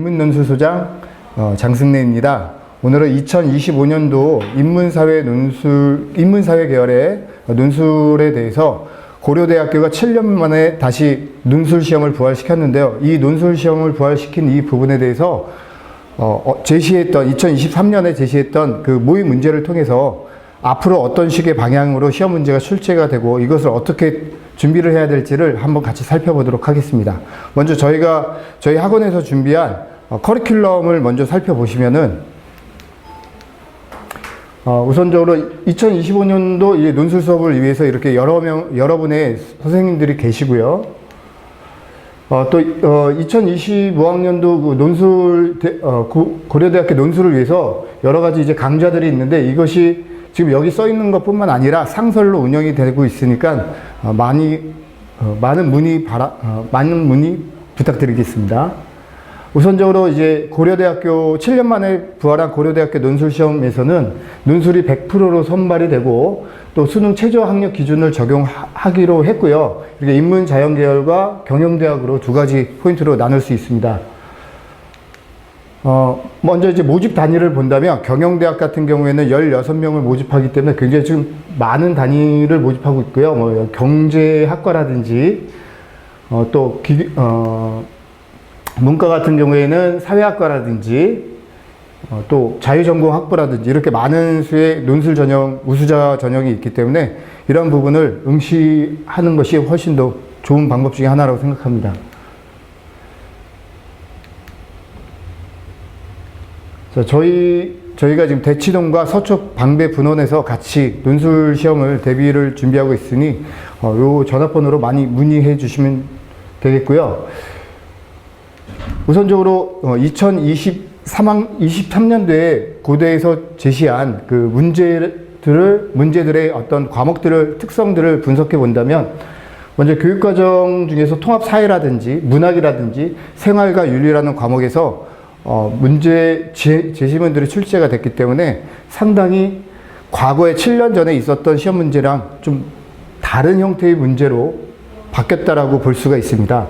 인문논술소장 장승래입니다. 오늘은 2025년도 인문사회 계열의 논술에 대해서 고려대학교가 7년 만에 다시 논술 시험을 부활시켰는데요. 이 논술 시험을 부활시킨 이 부분에 대해서 제시했던 2023년에 제시했던 그 모의 문제를 통해서 앞으로 어떤 식의 방향으로 시험 문제가 출제가 되고 이것을 어떻게 준비를 해야 될지를 한번 같이 살펴보도록 하겠습니다. 먼저 저희 학원에서 준비한 커리큘럼을 먼저 살펴보시면은 우선적으로 2025년도 이 논술 수업을 위해서 이렇게 여러분의 선생님들이 계시고요. 또 2025학년도 그 논술 고려대학교 논술을 위해서 여러 가지 이제 강좌들이 있는데 이것이 지금 여기 써 있는 것뿐만 아니라 상설로 운영이 되고 있으니까 많은 문의 부탁드리겠습니다. 우선적으로 이제 고려대학교 7년 만에 부활한 고려대학교 논술 시험에서는 논술이 100%로 선발이 되고 또 수능 최저 학력 기준을 적용하기로 했고요. 이렇게 인문자연계열과 경영대학으로 두 가지 포인트로 나눌 수 있습니다. 먼저 이제 모집 단위를 본다면 경영대학 같은 경우에는 16명을 모집하기 때문에 굉장히 지금 많은 단위를 모집하고 있고요. 뭐 경제학과라든지 또 문과 같은 경우에는 사회학과라든지 또 자유전공학부라든지 이렇게 많은 수의 논술 전형, 우수자 전형이 있기 때문에 이런 부분을 응시하는 것이 훨씬 더 좋은 방법 중에 하나라고 생각합니다. 자, 저희가 지금 대치동과 서초 방배 분원에서 같이 논술 시험을 대비를 준비하고 있으니 요 전화번호로 많이 문의해 주시면 되겠고요. 우선적으로 2023년도에 고대에서 제시한 그 문제들의 어떤 과목들을 특성들을 분석해 본다면 먼저 교육과정 중에서 통합사회라든지 문학이라든지 생활과 윤리라는 과목에서 문제 제시문들이 출제가 됐기 때문에 상당히 과거에 7년 전에 있었던 시험 문제랑 좀 다른 형태의 문제로 바뀌었다라고 볼 수가 있습니다.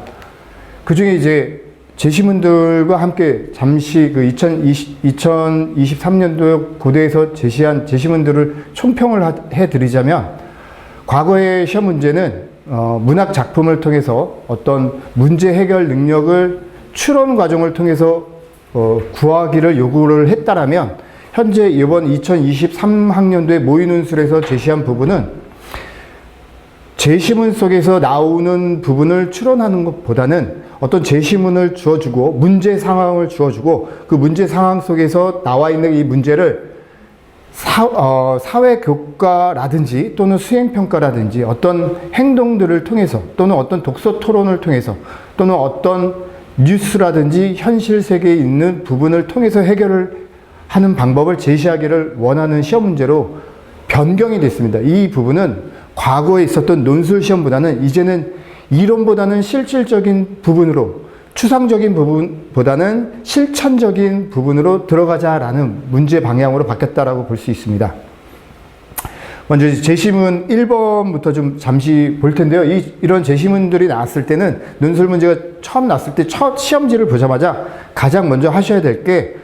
그 중에 이제 제시문들과 함께 잠시 그 2023년도 고대에서 제시한 제시문들을 총평을 해드리자면 과거의 시험 문제는 문학 작품을 통해서 어떤 문제 해결 능력을 추론 과정을 통해서 구하기를 요구를 했다라면 현재 이번 2023학년도의 모의논술에서 제시한 부분은 제시문 속에서 나오는 부분을 추론하는 것보다는 어떤 제시문을 주어주고 문제 상황을 주어주고 그 문제 상황 속에서 나와 있는 이 문제를 사회교과라든지 또는 수행평가라든지 어떤 행동들을 통해서 또는 어떤 독서 토론을 통해서 또는 어떤 뉴스라든지 현실 세계에 있는 부분을 통해서 해결을 하는 방법을 제시하기를 원하는 시험 문제로 변경이 됐습니다. 이 부분은 과거에 있었던 논술 시험보다는 이제는 이론보다는 실질적인 부분으로 추상적인 부분보다는 실천적인 부분으로 들어가자라는 문제 방향으로 바뀌었다라고 볼 수 있습니다. 먼저 제시문 1번부터 좀 잠시 볼 텐데요. 이런 제시문들이 나왔을 때는 논술 문제가 처음 나왔을 때 첫 시험지를 보자마자 가장 먼저 하셔야 될 게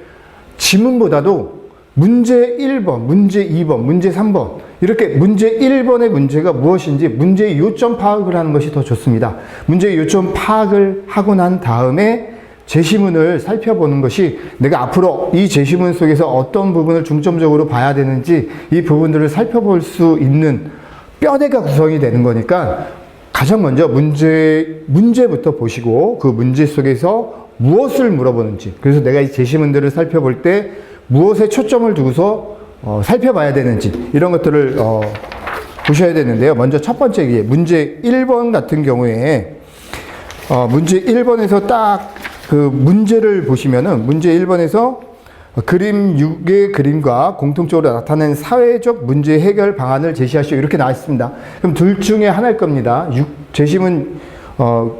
지문보다도 문제 1번, 문제 2번, 문제 3번 이렇게 문제 1번의 문제가 무엇인지 문제의 요점 파악을 하는 것이 더 좋습니다. 문제의 요점 파악을 하고 난 다음에 제시문을 살펴보는 것이 내가 앞으로 이 제시문 속에서 어떤 부분을 중점적으로 봐야 되는지 이 부분들을 살펴볼 수 있는 뼈대가 구성이 되는 거니까 가장 먼저 문제부터 보시고 그 문제 속에서 무엇을 물어보는지 그래서 내가 이 제시문들을 살펴볼 때 무엇에 초점을 두고서 살펴봐야 되는지 이런 것들을 보셔야 되는데요. 먼저 첫 번째 문제 1번 같은 경우에 문제 1번에서 딱 그 문제를 보시면은 문제 1번에서 그림 6의 그림과 공통적으로 나타낸 사회적 문제 해결 방안을 제시하시오 이렇게 나와 있습니다. 그럼 둘 중에 하나일 겁니다. 제시문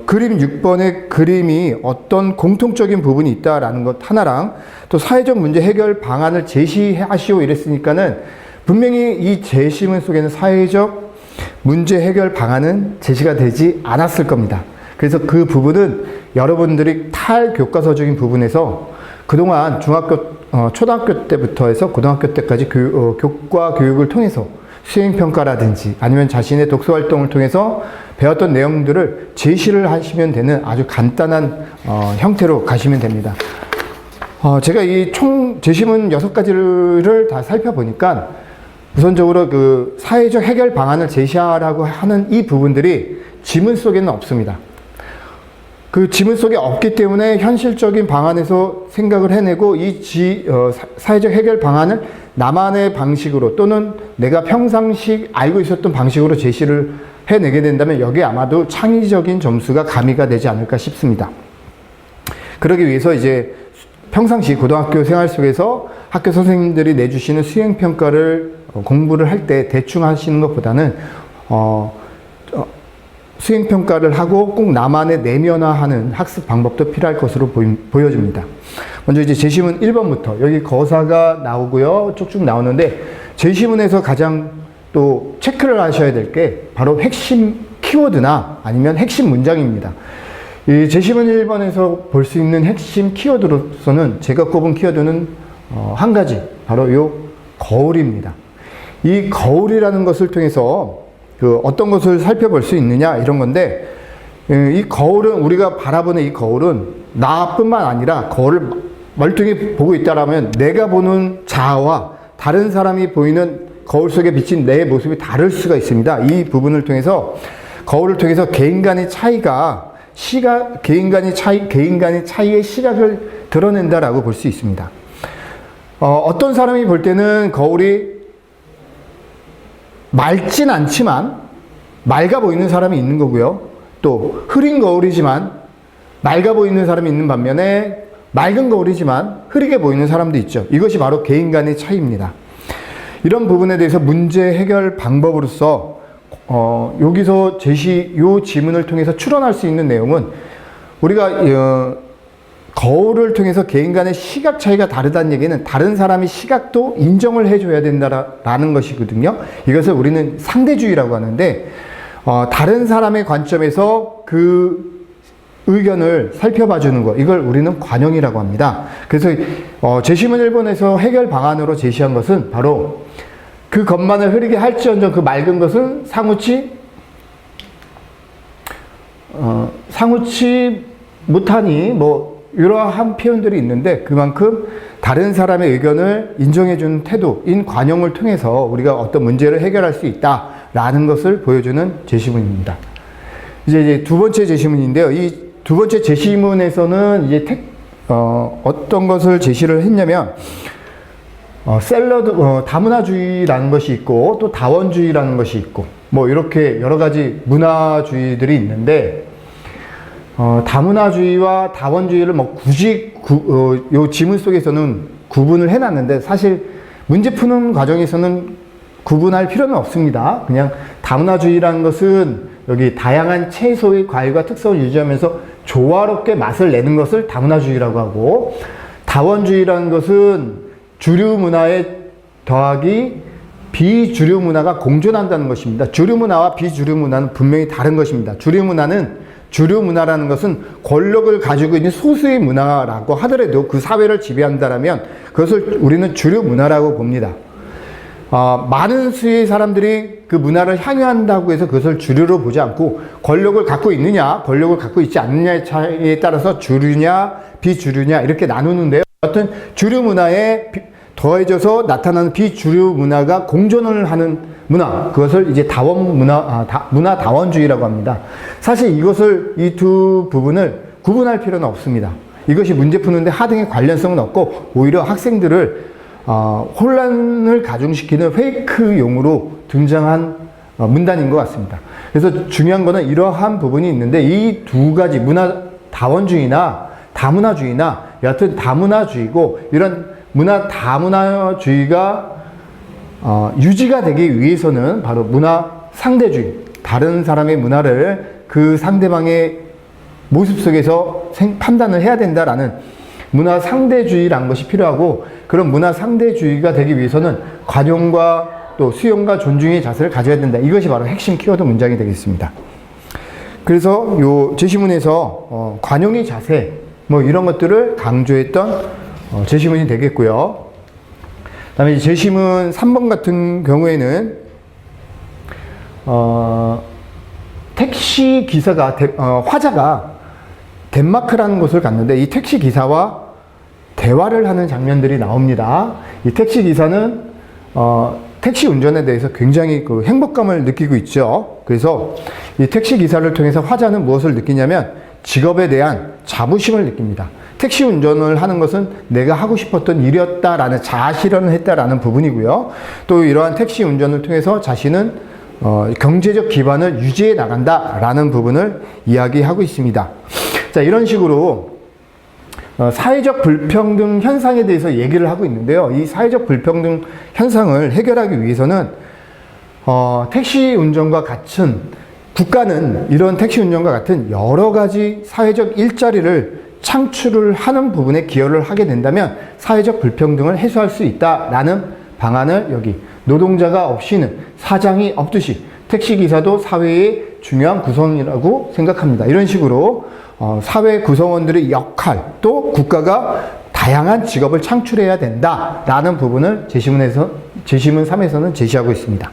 그림 6번의 그림이 어떤 공통적인 부분이 있다라는 것 하나랑 또 사회적 문제 해결 방안을 제시하시오 이랬으니까는 분명히 이 제시문 속에는 사회적 문제 해결 방안은 제시가 되지 않았을 겁니다. 그래서 그 부분은 여러분들이 탈교과서적인 부분에서 그동안 초등학교 때부터 해서 고등학교 때까지 교과 교육을 통해서 수행평가라든지 아니면 자신의 독서활동을 통해서 배웠던 내용들을 제시를 하시면 되는 아주 간단한 형태로 가시면 됩니다. 제가 이 총 제시문 6가지를 다 살펴보니까 우선적으로 그 사회적 해결 방안을 제시하라고 하는 이 부분들이 지문 속에는 없습니다. 그 지문 속에 없기 때문에 현실적인 방안에서 생각을 해내고 사회적 해결 방안을 나만의 방식으로 또는 내가 평상시 알고 있었던 방식으로 제시를 해내게 된다면 여기에 아마도 창의적인 점수가 가미가 되지 않을까 싶습니다. 그러기 위해서 이제 평상시 고등학교 생활 속에서 학교 선생님들이 내주시는 수행평가를 공부를 할 때 대충 하시는 것보다는 수행평가를 하고 꼭 나만의 내면화하는 학습 방법도 필요할 것으로 보여집니다. 먼저 이제 제시문 1번부터 여기 거사가 나오고요. 쭉쭉 나오는데 제시문에서 가장 또 체크를 하셔야 될 게 바로 핵심 키워드나 아니면 핵심 문장입니다. 이 제시문 1번에서 볼 수 있는 핵심 키워드로서는 제가 꼽은 키워드는 한 가지, 바로 요 거울입니다. 이 거울이라는 것을 통해서 어떤 것을 살펴볼 수 있느냐 이런 건데, 이 거울은 우리가 바라보는 이 거울은 나뿐만 아니라 거울을 멀뚱히 보고 있다라면 내가 보는 자아와 다른 사람이 보이는 거울 속에 비친 내 모습이 다를 수가 있습니다. 이 부분을 통해서 거울을 통해서 개인 간의 차이가 개인 간의 차이의 시각을 드러낸다라고 볼 수 있습니다. 어떤 사람이 볼 때는 거울이 맑진 않지만 맑아 보이는 사람이 있는 거고요. 또 흐린 거울이지만 맑아 보이는 사람이 있는 반면에 맑은 거울이지만 흐리게 보이는 사람도 있죠. 이것이 바로 개인 간의 차이입니다. 이런 부분에 대해서 문제 해결 방법으로서 여기서 요 지문을 통해서 추론할 수 있는 내용은 우리가 거울을 통해서 개인 간의 시각 차이가 다르다는 얘기는 다른 사람의 시각도 인정을 해줘야 된다라는 것이거든요. 이것을 우리는 상대주의라고 하는데 다른 사람의 관점에서 그 의견을 살펴봐 주는 것, 이걸 우리는 관용이라고 합니다. 그래서 제시문 1번에서 해결 방안으로 제시한 것은 바로 그 것만을 흐리게 할지언정 그 맑은 것은 상우치 못하니 뭐 이러한 표현들이 있는데, 그만큼 다른 사람의 의견을 인정해주는 태도인 관용을 통해서 우리가 어떤 문제를 해결할 수 있다라는 것을 보여주는 제시문입니다. 이제 두 번째 제시문인데요. 이 두 번째 제시문에서는 이제 어떤 것을 제시를 했냐면, 다문화주의라는 것이 있고, 또 다원주의라는 것이 있고, 뭐, 이렇게 여러 가지 문화주의들이 있는데, 다문화주의와 다원주의를 뭐 굳이 요 지문 속에서는 구분을 해놨는데, 사실 문제 푸는 과정에서는 구분할 필요는 없습니다. 그냥 다문화주의라는 것은 여기 다양한 채소의 과일과 특성을 유지하면서 조화롭게 맛을 내는 것을 다문화주의라고 하고, 다원주의라는 것은 주류 문화에 더하기 비주류 문화가 공존한다는 것입니다. 주류 문화와 비주류 문화는 분명히 다른 것입니다. 주류 문화라는 것은 권력을 가지고 있는 소수의 문화라고 하더라도 그 사회를 지배한다면 그것을 우리는 주류 문화라고 봅니다. 많은 수의 사람들이 그 문화를 향유한다고 해서 그것을 주류로 보지 않고 권력을 갖고 있느냐, 권력을 갖고 있지 않느냐의 차이에 따라서 주류냐, 비주류냐 이렇게 나누는데요. 어떤 주류 문화에 더해져서 나타나는 비주류 문화가 공존을 하는 문화, 그것을 이제 문화 다원주의라고 합니다. 사실 이 두 부분을 구분할 필요는 없습니다. 이것이 문제 푸는데 하등의 관련성은 없고 오히려 학생들을 혼란을 가중시키는 페이크용으로 등장한 문단인 것 같습니다. 그래서 중요한 거는 이러한 부분이 있는데, 이 두 가지 문화 다원주의나 다문화주의나 여하튼 다문화주의고, 이런 문화 다문화주의가 유지가 되기 위해서는 바로 문화 상대주의, 다른 사람의 문화를 그 상대방의 모습 속에서 판단을 해야 된다라는 문화 상대주의라는 것이 필요하고, 그런 문화 상대주의가 되기 위해서는 관용과 또 수용과 존중의 자세를 가져야 된다. 이것이 바로 핵심 키워드 문장이 되겠습니다. 그래서 요 제시문에서 관용의 자세 뭐 이런 것들을 강조했던 제시문이 되겠고요. 그다음에 제시문 3번 같은 경우에는 택시 기사가 화자가 덴마크라는 곳을 갔는데 이 택시 기사와 대화를 하는 장면들이 나옵니다. 이 택시 기사는 택시 운전에 대해서 굉장히 그 행복감을 느끼고 있죠. 그래서 이 택시 기사를 통해서 화자는 무엇을 느끼냐면 직업에 대한 자부심을 느낍니다. 택시 운전을 하는 것은 내가 하고 싶었던 일이었다라는 자아실현을 했다라는 부분이고요. 또 이러한 택시 운전을 통해서 자신은 경제적 기반을 유지해 나간다라는 부분을 이야기하고 있습니다. 자, 이런 식으로 사회적 불평등 현상에 대해서 얘기를 하고 있는데요. 이 사회적 불평등 현상을 해결하기 위해서는 택시 운전과 같은 국가는 이런 택시 운전과 같은 여러 가지 사회적 일자리를 창출을 하는 부분에 기여를 하게 된다면 사회적 불평등을 해소할 수 있다라는 방안을 여기 노동자가 없이는 사장이 없듯이 택시기사도 사회의 중요한 구성이라고 생각합니다. 이런 식으로 사회 구성원들의 역할 또 국가가 다양한 직업을 창출해야 된다라는 부분을 제시문 3에서는 제시하고 있습니다.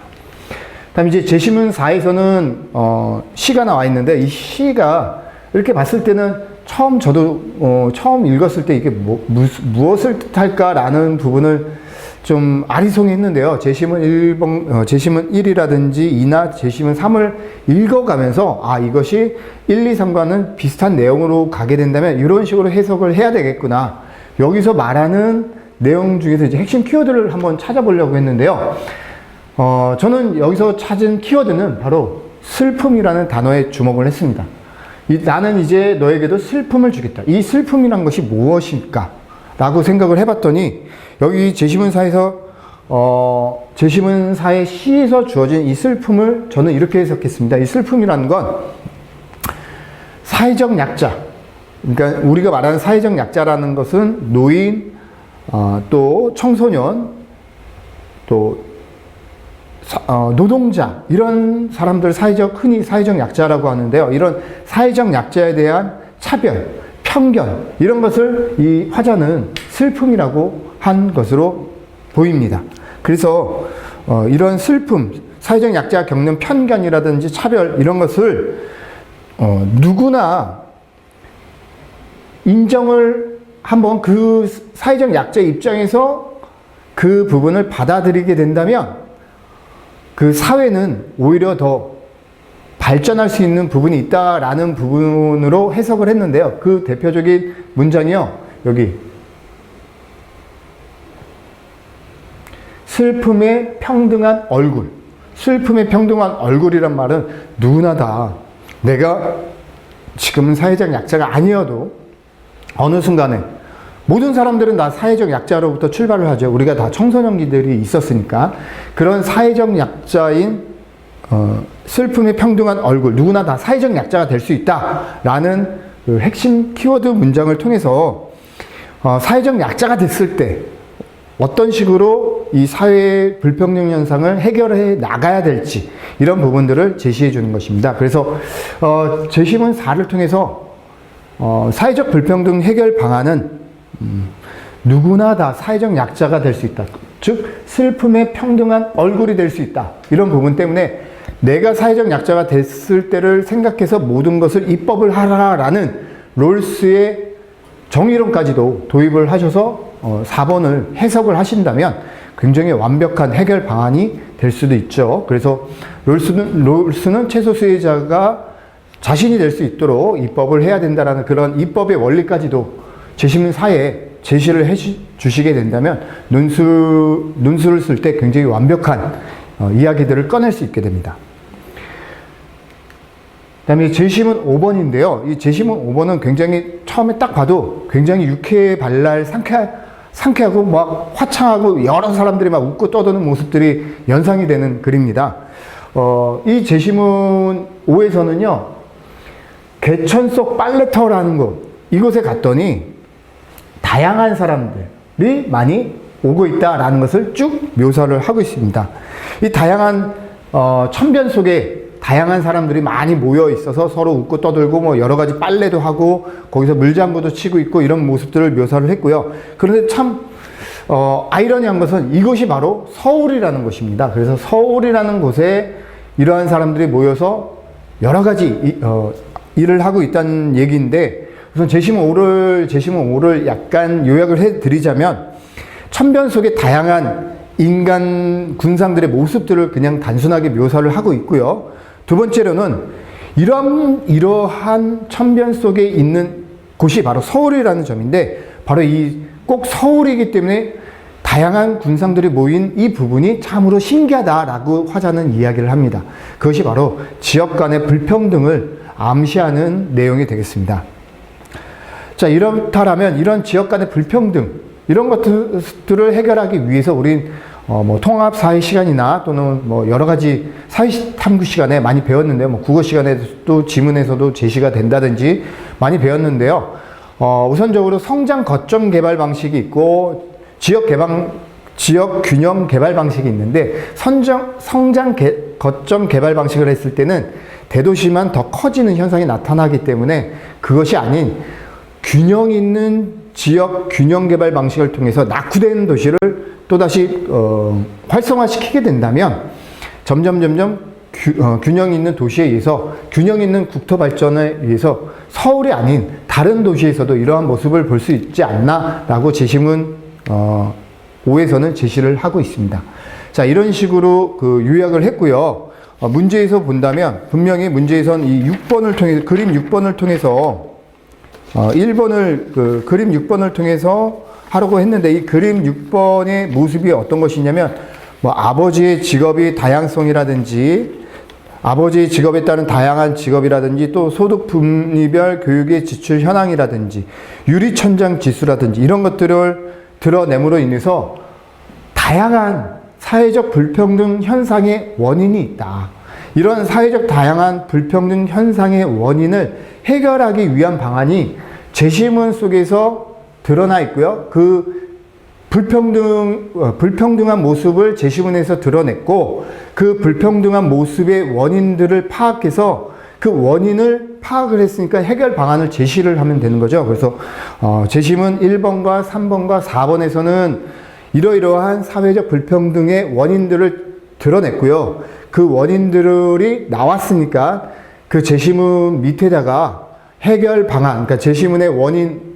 다음 이제 제시문 4에서는 시가 나와 있는데 이 시가 이렇게 봤을 때는 저도 처음 읽었을 때 이게 무엇을 뜻할까라는 부분을 좀 아리송했는데요. 제시문 1이라든지 2나 제시문 3을 읽어가면서 이것이 1, 2, 3과는 비슷한 내용으로 가게 된다면 이런 식으로 해석을 해야 되겠구나. 여기서 말하는 내용 중에서 이제 핵심 키워드를 한번 찾아보려고 했는데요. 저는 여기서 찾은 키워드는 바로 슬픔이라는 단어에 주목을 했습니다. 나는 이제 너에게도 슬픔을 주겠다. 이 슬픔이란 것이 무엇일까? 라고 생각을 해봤더니 여기 제시문사에서 제시문사의 시에서 주어진 이 슬픔을 저는 이렇게 해석했습니다. 이 슬픔이라는 건 사회적 약자, 그러니까 우리가 말하는 사회적 약자라는 것은 노인, 또 청소년, 또 노동자 이런 사람들 흔히 사회적 약자라고 하는데요. 이런 사회적 약자에 대한 차별, 편견 이런 것을 이 화자는 슬픔이라고 한 것으로 보입니다. 그래서 이런 슬픔, 사회적 약자가 겪는 편견이라든지 차별 이런 것을 누구나 인정을 한번 그 사회적 약자의 입장에서 그 부분을 받아들이게 된다면 그 사회는 오히려 더 발전할 수 있는 부분이 있다라는 부분으로 해석을 했는데요. 그 대표적인 문장이요. 여기 슬픔의 평등한 얼굴. 슬픔의 평등한 얼굴이란 말은 누구나 다 내가 지금은 사회적 약자가 아니어도 어느 순간에 모든 사람들은 다 사회적 약자로부터 출발을 하죠. 우리가 다 청소년기들이 있었으니까. 그런 사회적 약자인 슬픔의 평등한 얼굴, 누구나 다 사회적 약자가 될 수 있다라는 그 핵심 키워드 문장을 통해서 사회적 약자가 됐을 때 어떤 식으로 이 사회의 불평등 현상을 해결해 나가야 될지 이런 부분들을 제시해 주는 것입니다. 그래서 제시문 4를 통해서 사회적 불평등 해결 방안은 누구나 다 사회적 약자가 될 수 있다. 즉 슬픔의 평등한 얼굴이 될 수 있다. 이런 부분 때문에 내가 사회적 약자가 됐을 때를 생각해서 모든 것을 입법을 하라라는 롤스의 정의론까지도 도입을 하셔서 4번을 해석을 하신다면 굉장히 완벽한 해결 방안이 될 수도 있죠. 그래서 롤스는 최소 수혜자가 자신이 될 수 있도록 입법을 해야 된다라는 그런 입법의 원리까지도 제시문 4에 제시를 해 주시게 된다면 논술을 쓸 때 굉장히 완벽한 이야기들을 꺼낼 수 있게 됩니다. 그 다음에 제시문 5번인데요. 이 제시문 5번은 굉장히 처음에 딱 봐도 굉장히 유쾌발랄 상쾌하고 막 화창하고 여러 사람들이 막 웃고 떠드는 모습들이 연상이 되는 글입니다. 이 제시문 5에서는요. 개천 속 빨래터라는 곳, 이곳에 갔더니 다양한 사람들이 많이 오고 있다라는 것을 쭉 묘사를 하고 있습니다. 이 다양한 천변 속에 다양한 사람들이 많이 모여 있어서 서로 웃고 떠들고 뭐 여러 가지 빨래도 하고 거기서 물장구도 치고 있고 이런 모습들을 묘사를 했고요. 그런데 참 아이러니한 것은 이것이 바로 서울이라는 것입니다. 그래서 서울이라는 곳에 이러한 사람들이 모여서 여러 가지 일을 하고 있다는 얘기인데, 우선 제시문 5를 약간 요약을 해드리자면, 천변 속의 다양한 인간 군상들의 모습들을 그냥 단순하게 묘사를 하고 있고요. 두 번째로는 이러한 천변 속에 있는 곳이 바로 서울이라는 점인데, 바로 꼭 서울이기 때문에 다양한 군상들이 모인 이 부분이 참으로 신기하다라고 화자는 이야기를 합니다. 그것이 바로 지역 간의 불평등을 암시하는 내용이 되겠습니다. 자, 이렇다면 이런 지역 간의 불평등, 이런 것들을 해결하기 위해서 우린 뭐 통합 사회 시간이나 또는 뭐 여러 가지 사회 탐구 시간에 많이 배웠는데요. 뭐 국어 시간에도 지문에서도 제시가 된다든지 많이 배웠는데요. 우선적으로 성장 거점 개발 방식이 있고 지역 균형 개발 방식이 있는데, 성장 거점 개발 방식을 했을 때는 대도시만 더 커지는 현상이 나타나기 때문에 그것이 아닌 균형 있는 지역 균형 개발 방식을 통해서 낙후된 도시를 또다시 활성화시키게 된다면 점점 균형 있는 도시에 의해서, 균형 있는 국토 발전에 의해서 서울이 아닌 다른 도시에서도 이러한 모습을 볼 수 있지 않나라고 제시문 5에서는 제시를 하고 있습니다. 자, 이런 식으로 요약을 했고요. 문제에서 본다면 분명히 문제에선 이 6번을 통해서, 그림 6번을 통해서 1번을 그림 6번을 통해서 하려고 했는데, 이 그림 6번의 모습이 어떤 것이냐면 뭐 아버지의 직업이 다양성이라든지 아버지의 직업에 따른 다양한 직업이라든지 또 소득 분위별 교육의 지출 현황이라든지 유리천장 지수라든지 이런 것들을 드러냄으로 인해서 다양한 사회적 불평등 현상의 원인이 있다. 이런 사회적 다양한 불평등 현상의 원인을 해결하기 위한 방안이 제시문 속에서 드러나 있고요. 그 불평등한 모습을 제시문에서 드러냈고, 그 불평등한 모습의 원인들을 파악해서 그 원인을 파악을 했으니까 해결 방안을 제시를 하면 되는 거죠. 그래서 제시문 1번과 3번과 4번에서는 이러이러한 사회적 불평등의 원인들을 드러냈고요. 그 원인들이 나왔으니까 그 제시문 밑에다가 해결 방안, 그러니까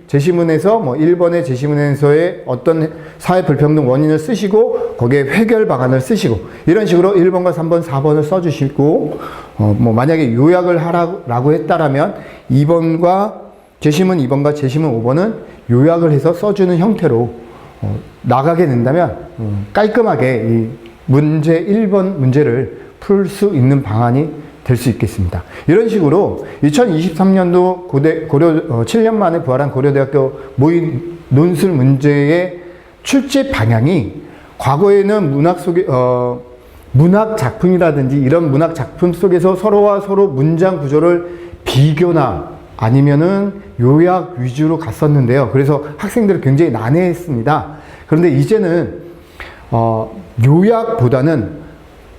제시문에서 뭐 1번의 제시문에서의 어떤 사회 불평등 원인을 쓰시고 거기에 해결 방안을 쓰시고, 이런 식으로 1번과 3번, 4번을 써주시고, 뭐 만약에 요약을 하라고 했다라면 제시문 2번과 제시문 5번은 요약을 해서 써주는 형태로 나가게 된다면 깔끔하게 이 문제 1번 문제를 풀 수 있는 방안이 될 수 있겠습니다. 이런 식으로 2023년도 고려 7년 만에 부활한 고려대학교 모의 논술 문제의 출제 방향이, 과거에는 문학 작품이라든지 이런 문학 작품 속에서 서로와 서로 문장 구조를 비교나 아니면은 요약 위주로 갔었는데요. 그래서 학생들을 굉장히 난해했습니다. 그런데 이제는 요약보다는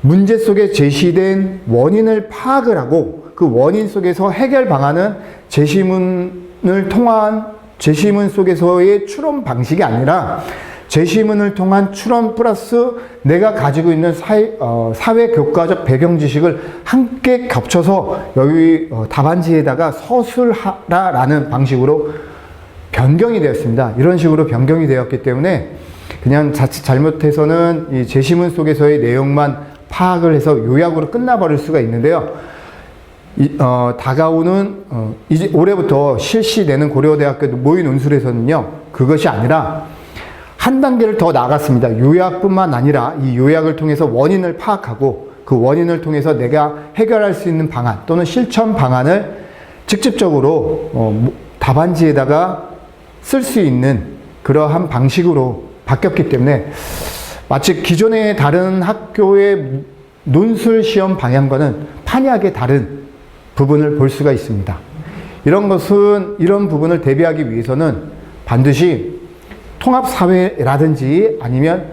문제 속에 제시된 원인을 파악을 하고 그 원인 속에서 해결 방안은 제시문 속에서의 추론 방식이 아니라 제시문을 통한 추론 플러스 내가 가지고 있는 사회 교과적 배경 지식을 함께 겹쳐서 여기 답안지에다가 서술하라라는 방식으로 변경이 되었습니다. 이런 식으로 변경이 되었기 때문에 그냥 자칫 잘못해서는 이 제시문 속에서의 내용만 파악을 해서 요약으로 끝나버릴 수가 있는데요. 다가오는 이제 올해부터 실시되는 고려대학교 모의 논술에서는요, 그것이 아니라 한 단계를 더 나아갔습니다. 요약뿐만 아니라 이 요약을 통해서 원인을 파악하고 그 원인을 통해서 내가 해결할 수 있는 방안 또는 실천 방안을 직접적으로 답안지에다가 쓸 수 있는 그러한 방식으로 바뀌었기 때문에 마치 기존의 다른 학교의 논술 시험 방향과는 판이하게 다른 부분을 볼 수가 있습니다. 이런 부분을 대비하기 위해서는 반드시 통합사회라든지 아니면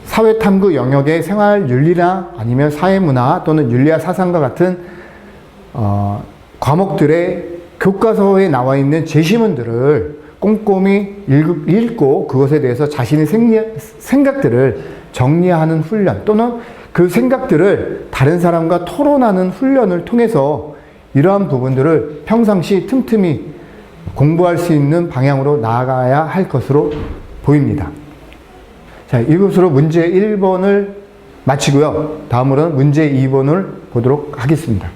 사회탐구 영역의 생활윤리나 아니면 사회문화 또는 윤리와 사상과 같은 과목들의 교과서에 나와 있는 제시문들을 꼼꼼히 읽고 그것에 대해서 자신의 생각들을 정리하는 훈련 또는 그 생각들을 다른 사람과 토론하는 훈련을 통해서 이러한 부분들을 평상시 틈틈이 공부할 수 있는 방향으로 나아가야 할 것으로 보입니다. 자, 이것으로 문제 1번을 마치고요. 다음으로는 문제 2번을 보도록 하겠습니다.